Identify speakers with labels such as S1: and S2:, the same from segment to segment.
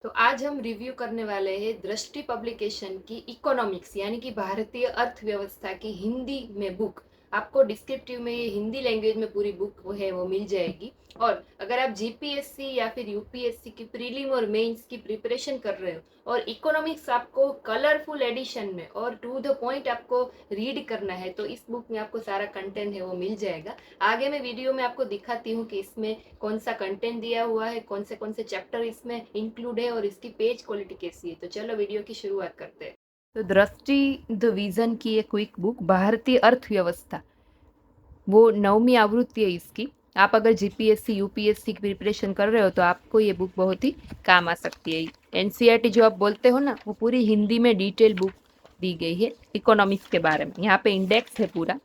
S1: तो आज हम रिव्यू करने वाले हैं दृष्टि पब्लिकेशन की इकोनॉमिक्स यानी कि भारतीय अर्थव्यवस्था की हिंदी में बुक। आपको डिस्क्रिप्टिव में ये हिंदी लैंग्वेज में पूरी बुक वो है वो मिल जाएगी। और अगर आप जीपीएससी या फिर यूपीएससी की प्रीलिम और मेंस की प्रिपरेशन कर रहे हो और इकोनॉमिक्स आपको कलरफुल एडिशन में और टू द पॉइंट आपको रीड करना है तो इस बुक में आपको सारा कंटेंट है वो मिल जाएगा। आगे मैं वीडियो में आपको दिखाती हूँ कि इसमें कौन सा कंटेंट दिया हुआ है, कौन से चैप्टर इसमें इंक्लूड है और इसकी पेज क्वालिटी कैसी है। तो चलो वीडियो की शुरुआत करते हैं। तो दृष्टि द विजन की एक क्विक बुक भारतीय अर्थव्यवस्था, वो 9वीं आवृत्ति है इसकी। आप अगर जीपीएससी यूपीएससी की प्रिपरेशन कर रहे हो तो आपको ये बुक बहुत ही काम आ सकती है। एनसीईआरटी जो आप बोलते हो ना, वो पूरी हिंदी में डिटेल बुक दी गई है इकोनॉमिक्स के बारे में। यहाँ पे इंडेक्स है पूरा।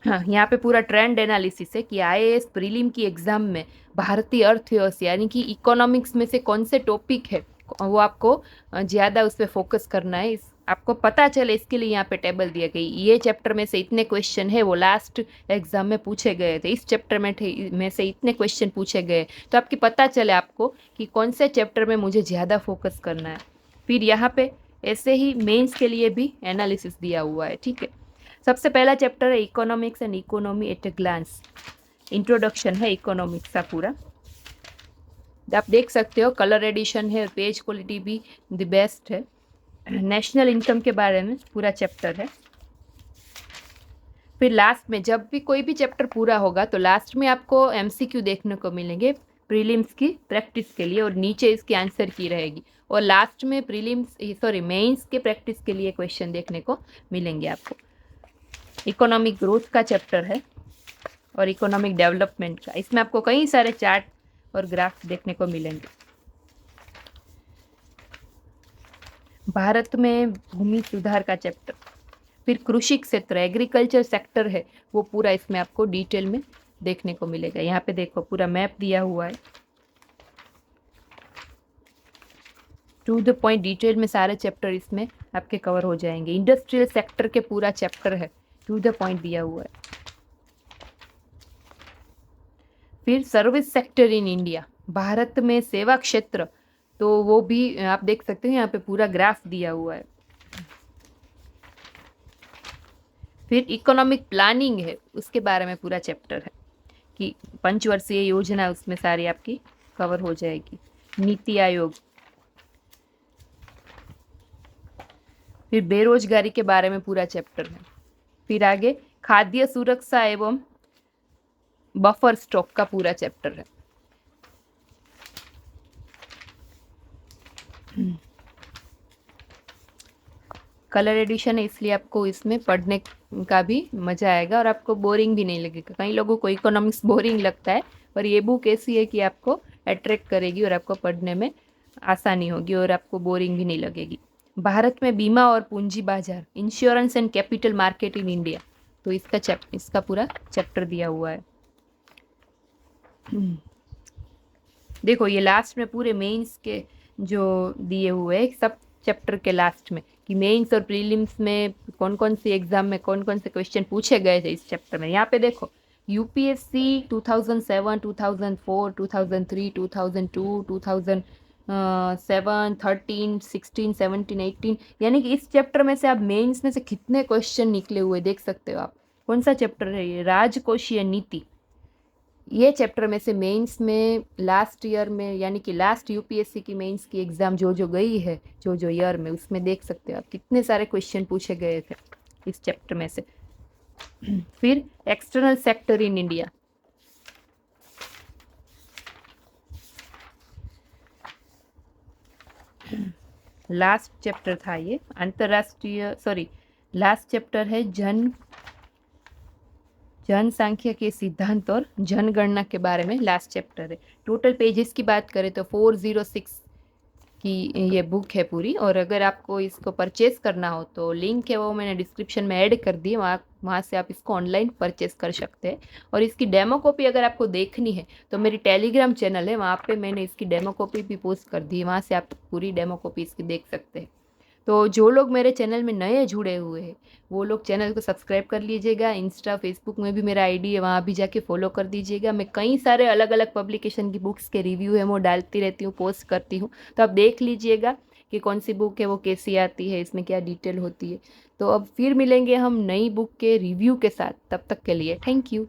S1: हाँ, यहाँ पे पूरा ट्रेंड एनालिसिस है कि आईएएस प्रीलिम की एग्जाम में भारतीय अर्थव्यवस्था यानी कि इकोनॉमिक्स में से कौन से टॉपिक है वो आपको ज़्यादा उस पर फोकस करना है। इस आपको पता चले इसके लिए यहाँ पे टेबल दिया गई। ये चैप्टर में से इतने क्वेश्चन है वो लास्ट एग्जाम में पूछे गए थे, इस चैप्टर में से इतने क्वेश्चन पूछे गए, तो आपकी पता चले आपको कि कौन से चैप्टर में मुझे ज़्यादा फोकस करना है। फिर यहाँ पे ऐसे ही मेंस के लिए भी एनालिसिस दिया हुआ है। ठीक है, सबसे पहला चैप्टर है economics and economy at a glance. Introduction है इकोनॉमिक्स का पूरा। आप देख सकते हो कलर एडिशन है और पेज क्वालिटी भी द बेस्ट है। नेशनल इनकम के बारे में पूरा चैप्टर है। फिर लास्ट में जब भी कोई भी चैप्टर पूरा होगा तो लास्ट में आपको एमसीक्यू देखने को मिलेंगे प्रीलिम्स की प्रैक्टिस के लिए, और नीचे इसकी आंसर की रहेगी। और लास्ट में मेंस के प्रैक्टिस के लिए क्वेश्चन देखने को मिलेंगे आपको। इकोनॉमिक ग्रोथ का चैप्टर है और इकोनॉमिक डेवलपमेंट का। इसमें आपको कई सारे चार्ट और ग्राफ देखने को मिलेंगे। भारत में भूमि सुधार का चैप्टर, फिर कृषि क्षेत्र एग्रीकल्चर सेक्टर है वो पूरा इसमें आपको डिटेल में देखने को मिलेगा। यहाँ पे देखो पूरा मैप दिया हुआ है, टू द पॉइंट डिटेल में सारे चैप्टर इसमें आपके कवर हो जाएंगे। इंडस्ट्रियल सेक्टर के पूरा चैप्टर है, टू द पॉइंट दिया हुआ है। फिर service sector in India, Bharat में सेवा क्षेत्र, तो वो भी आप देख सकते हैं, यहाँ पे पूरा ग्राफ दिया हुआ है। फिर इकोनॉमिक प्लानिंग है, उसके बारे में पूरा चैप्टर है कि पंचवर्षीय योजना उसमें सारी आपकी कवर हो जाएगी। नीति आयोग, फिर बेरोजगारी के बारे में पूरा चैप्टर है। फिर आगे खाद्य सुरक्षा एवं बफर स्टॉक का पूरा चैप्टर है। कलर एडिशन है इसलिए आपको इसमें पढ़ने का भी मजा आएगा और आपको बोरिंग भी नहीं लगेगा। कई लोगों को इकोनॉमिक्स बोरिंग लगता है, पर ये बुक ऐसी है कि आपको अट्रैक्ट करेगी और आपको पढ़ने में आसानी होगी और आपको बोरिंग भी नहीं लगेगी। भारत में बीमा और पूंजी बाजार, insurance and capital market in India, तो इसका पूरा चैप्टर दिया हुआ है। देखो ये लास्ट में पूरे मेंस के जो दिए हुए हैं सब चैप्टर के लास्ट में कि मेंस और प्रीलिम्स में कौन कौन सी एग्जाम में कौन कौन से क्वेश्चन पूछे गए थे इस चैप्टर में। यहाँ पे देखो यूपीएससी 2007, 2004, 2003, 2002, 2007, 13, 16, 17, 18, यानी कि इस चैप्टर में से आप मेंस में से कितने क्वेश्चन निकले हुए देख सकते हो आप। कौन सा चैप्टर है ये? राजकोषीय नीति। ये चैप्टर में से मेंस में लास्ट ईयर में यानी कि लास्ट यूपीएससी की मेंस की एग्जाम जो गई है जो ईयर में, उसमें देख सकते हो आप कितने सारे क्वेश्चन पूछे गए थे इस चैप्टर में से। फिर external sector in India, last chapter था ये। लास्ट चैप्टर है जनसांख्य के सिद्धांत और जनगणना के बारे में लास्ट चैप्टर है। टोटल पेजेस की बात करें तो 406 की ये बुक है पूरी। और अगर आपको इसको परचेस करना हो तो लिंक है वो मैंने डिस्क्रिप्शन में ऐड कर दी, वहाँ से आप इसको ऑनलाइन परचेस कर सकते हैं। और इसकी डेमो कॉपी अगर आपको देखनी है तो मेरी टेलीग्राम चैनल है, वहाँ पे मैंने इसकी डेमो कॉपी भी पोस्ट कर दी है, वहाँ से आप पूरी डेमो कॉपी इसकी देख सकते हैं। तो जो लोग मेरे चैनल में नए जुड़े हुए हैं वो लोग चैनल को सब्सक्राइब कर लीजिएगा। इंस्टा फेसबुक में भी मेरा आईडी है, वहाँ भी जाके फॉलो कर दीजिएगा। मैं कई सारे अलग अलग पब्लिकेशन की बुक्स के रिव्यू है वो डालती रहती हूँ, पोस्ट करती हूँ, तो आप देख लीजिएगा कि कौन सी बुक है वो कैसी आती है, इसमें क्या डिटेल होती है। तो अब फिर मिलेंगे हम नई बुक के रिव्यू के साथ, तब तक के लिए थैंक यू।